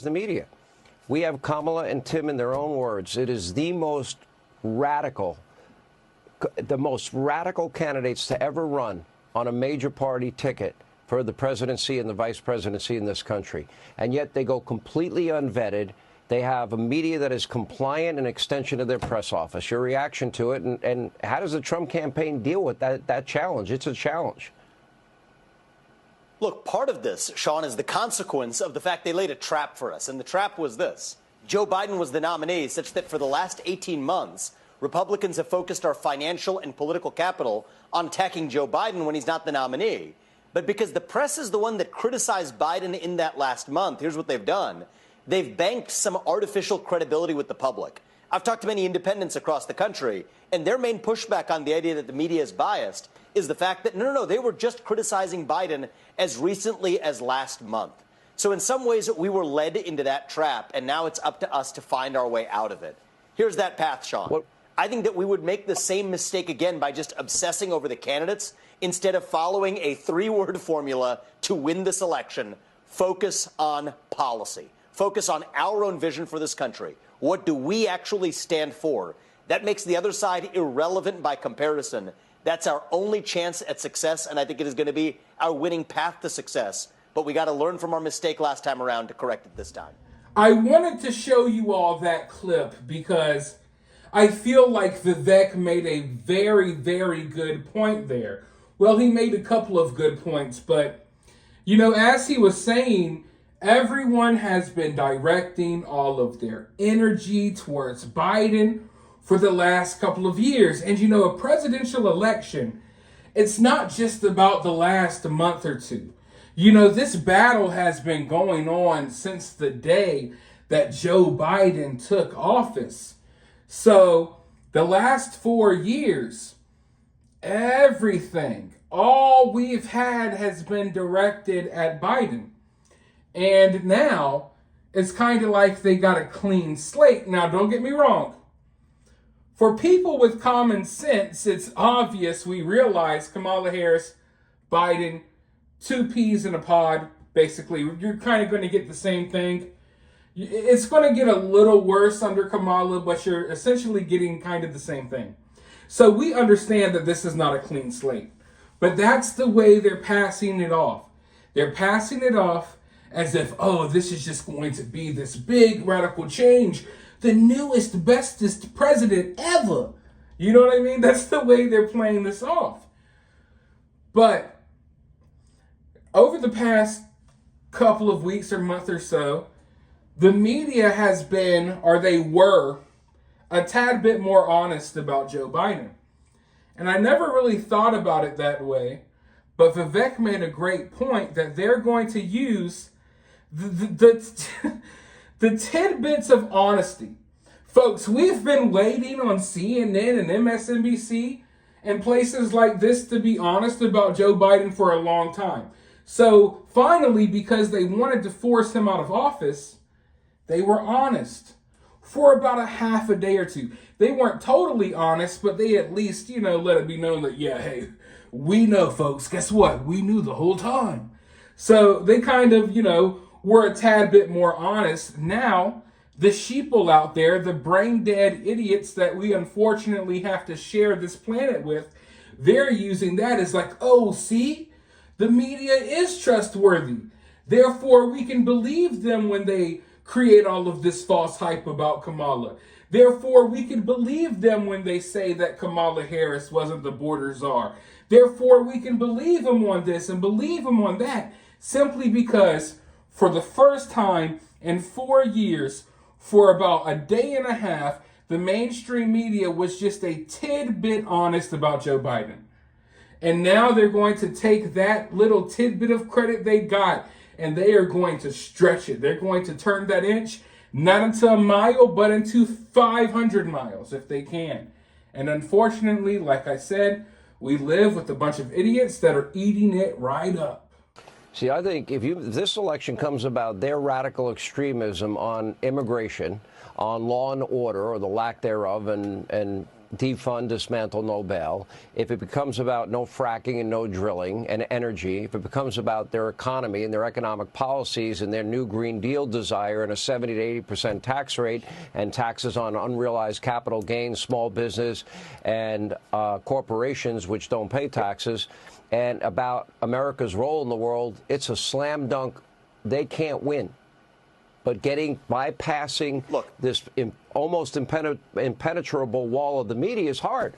The media. We have Kamala and Tim in their own words. It is the most radical candidates to ever run on a major party ticket for the presidency and the vice presidency in this country. And yet they go completely unvetted. They have a media that is compliant, an extension of their press office. Your reaction to it, and how does the Trump campaign deal with that challenge? It's a challenge. Look, part of this, Sean, is the consequence of the fact they laid a trap for us. And the trap was this. Joe Biden was the nominee, such that for the last 18 months, Republicans have focused our financial and political capital on attacking Joe Biden when he's not the nominee. But because the press is the one that criticized Biden in that last month, here's what they've done. They've banked some artificial credibility with the public. I've talked to many independents across the country, and their main pushback on the idea that the media is biased is the fact that, no, they were just criticizing Biden as recently as last month. So in some ways, we were led into that trap, and now it's up to us to find our way out of it. Here's that path, Sean. I think that we would make the same mistake again by just obsessing over the candidates instead of following a three-word formula to win this election. Focus on policy. Focus on our own vision for this country. What do we actually stand for? That makes the other side irrelevant by comparison. That's our only chance at success, and I think it is going to be our winning path to success. But we got to learn from our mistake last time around to correct it this time. I wanted to show you all that clip because I feel like Vivek made a very, very good point there. Well, he made a couple of good points, but, as he was saying, everyone has been directing all of their energy towards Biden for the last couple of years. And a presidential election, it's not just about the last month or two. This battle has been going on since the day that Joe Biden took office. So the last 4 years, everything, all we've had has been directed at Biden. And now it's kind of like they got a clean slate. Now, don't get me wrong. For people with common sense, it's obvious we realize Kamala Harris, Biden, two peas in a pod, basically. You're kind of going to get the same thing. It's going to get a little worse under Kamala, but you're essentially getting kind of the same thing. So we understand that this is not a clean slate. But that's the way they're passing it off. They're passing it off as if, this is just going to be this big radical change. The newest, bestest president ever. You know what I mean? That's the way they're playing this off. But over the past couple of weeks or month or so, the media has been, or they were, a tad bit more honest about Joe Biden. And I never really thought about it that way, but Vivek made a great point that they're going to use the tidbits of honesty. Folks, we've been waiting on CNN and MSNBC and places like this to be honest about Joe Biden for a long time. So finally, because they wanted to force him out of office, they were honest for about a half a day or two. They weren't totally honest, but they at least, let it be known that, hey, we know, folks. Guess what? We knew the whole time. So they kind of, were a tad bit more honest. Now, the sheeple out there, the brain-dead idiots that we unfortunately have to share this planet with, they're using that as like, see, the media is trustworthy. Therefore, we can believe them when they create all of this false hype about Kamala. Therefore, we can believe them when they say that Kamala Harris wasn't the border czar. Therefore, we can believe them on this and believe them on that, simply because for the first time in 4 years, for about a day and a half, the mainstream media was just a tidbit honest about Joe Biden. And now they're going to take that little tidbit of credit they got and they are going to stretch it. They're going to turn that inch not into a mile, but into 500 miles if they can. And unfortunately, like I said, we live with a bunch of idiots that are eating it right up. See, I think if this election comes about their radical extremism on immigration, on law and order or the lack thereof, and defund, dismantle, no bail, if it becomes about no fracking and no drilling and energy, if it becomes about their economy and their economic policies and their new Green Deal desire and a 70 to 80% tax rate and taxes on unrealized capital gains, small business and corporations which don't pay taxes, and about America's role in the world, it's a slam dunk. They can't win. But bypassing this almost impenetrable wall of the media is hard.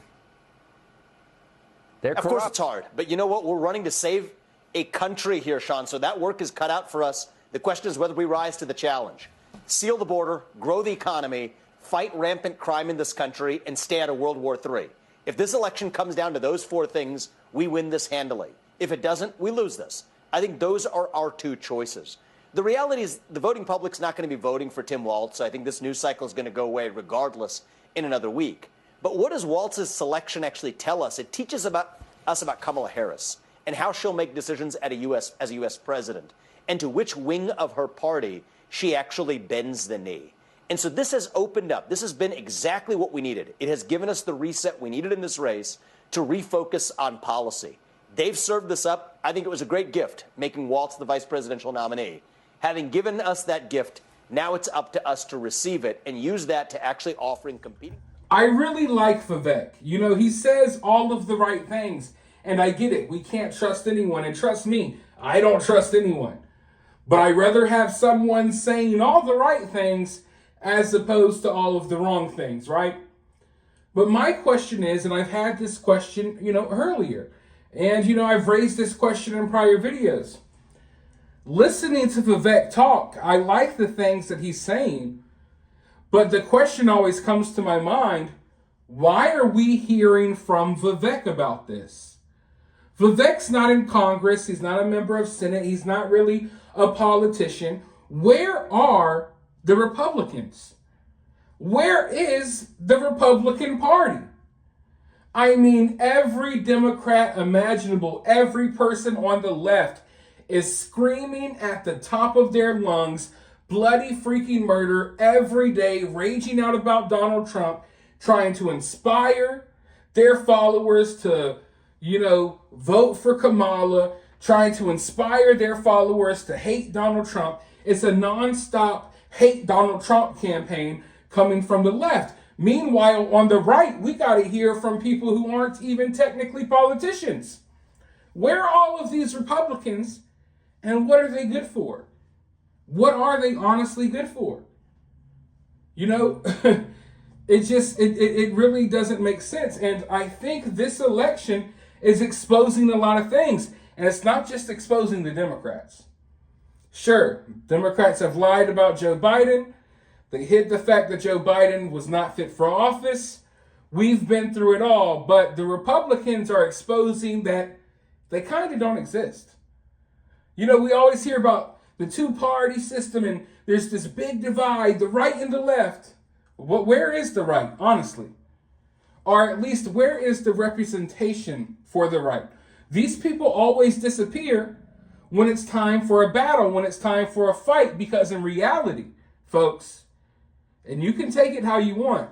They're corrupt. Of course it's hard. But you know what? We're running to save a country here, Sean. So that work is cut out for us. The question is whether we rise to the challenge. Seal the border, grow the economy, fight rampant crime in this country, and stay out of World War III. If this election comes down to those four things, we win this handily. If it doesn't, we lose this. I think those are our two choices. The reality is the voting public's not going to be voting for Tim Walz. I think this news cycle is going to go away regardless in another week. But what does Walz's selection actually tell us? It teaches us about Kamala Harris and how she'll make decisions as a U.S. president and to which wing of her party she actually bends the knee. And so this has opened up. This has been exactly what we needed. It has given us the reset we needed in this race to refocus on policy. They've served this up. I think it was a great gift making Walz the vice presidential nominee. Having given us that gift, now it's up to us to receive it and use that to actually offering competing. I really like Vivek. You know, he says all of the right things, and I get it. We can't trust anyone, and trust me, I don't trust anyone. But I'd rather have someone saying all the right things as opposed to all of the wrong things, right? But my question is, and I've had this question, earlier, and, I've raised this question in prior videos. Listening to Vivek talk, I like the things that he's saying, but the question always comes to my mind, why are we hearing from Vivek about this? Vivek's not in Congress, he's not a member of Senate, he's not really a politician. Where are the Republicans? Where is the Republican Party? I mean, every Democrat imaginable, every person on the left is screaming at the top of their lungs, bloody freaking murder every day, raging out about Donald Trump, trying to inspire their followers to, vote for Kamala, trying to inspire their followers to hate Donald Trump. It's a nonstop hate Donald Trump campaign coming from the left. Meanwhile, on the right, we got to hear from people who aren't even technically politicians. Where are all of these Republicans? And what are they good for? What are they honestly good for? It really doesn't make sense. And I think this election is exposing a lot of things. And it's not just exposing the Democrats. Sure, Democrats have lied about Joe Biden. They hid the fact that Joe Biden was not fit for office. We've been through it all. But the Republicans are exposing that they kind of don't exist. We always hear about the two-party system and there's this big divide, the right and the left. Where is the right, honestly? Or at least where is the representation for the right? These people always disappear when it's time for a battle, when it's time for a fight, because in reality, folks, and you can take it how you want,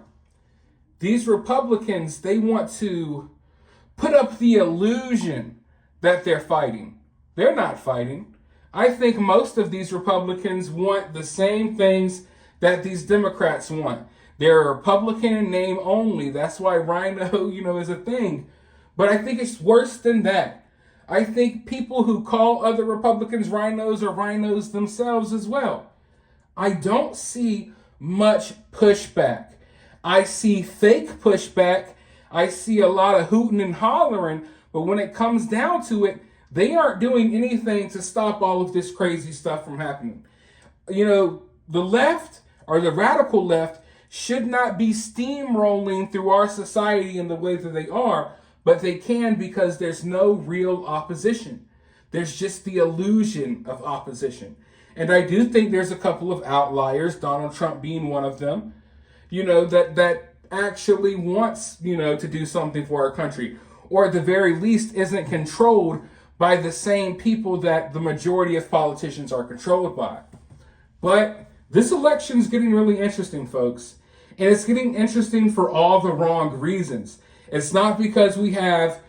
these Republicans, they want to put up the illusion that they're fighting. They're not fighting. I think most of these Republicans want the same things that these Democrats want. They're a Republican in name only. That's why Rhino, is a thing. But I think it's worse than that. I think people who call other Republicans rhinos are rhinos themselves as well. I don't see much pushback. I see fake pushback. I see a lot of hooting and hollering. But when it comes down to it, they aren't doing anything to stop all of this crazy stuff from happening. The left, or the radical left, should not be steamrolling through our society in the way that they are, but they can because there's no real opposition. There's just the illusion of opposition. And I do think there's a couple of outliers, Donald Trump being one of them, that actually wants, to do something for our country, or at the very least isn't controlled by the same people that the majority of politicians are controlled by. But this election is getting really interesting, folks. And it's getting interesting for all the wrong reasons. It's not because we have,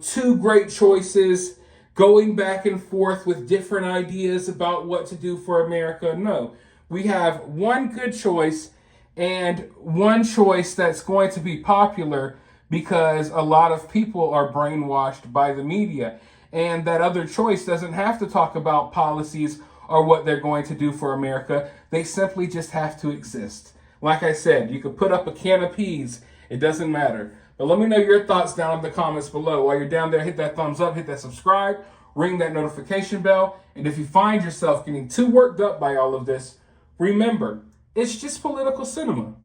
two great choices going back and forth with different ideas about what to do for America. No, we have one good choice and one choice that's going to be popular because a lot of people are brainwashed by the media. And that other choice doesn't have to talk about policies or what they're going to do for America. They simply just have to exist. Like I said, you could put up a can of peas. It doesn't matter. But let me know your thoughts down in the comments below. While you're down there, hit that thumbs up, hit that subscribe, ring that notification bell. And if you find yourself getting too worked up by all of this, remember, it's just political cinema.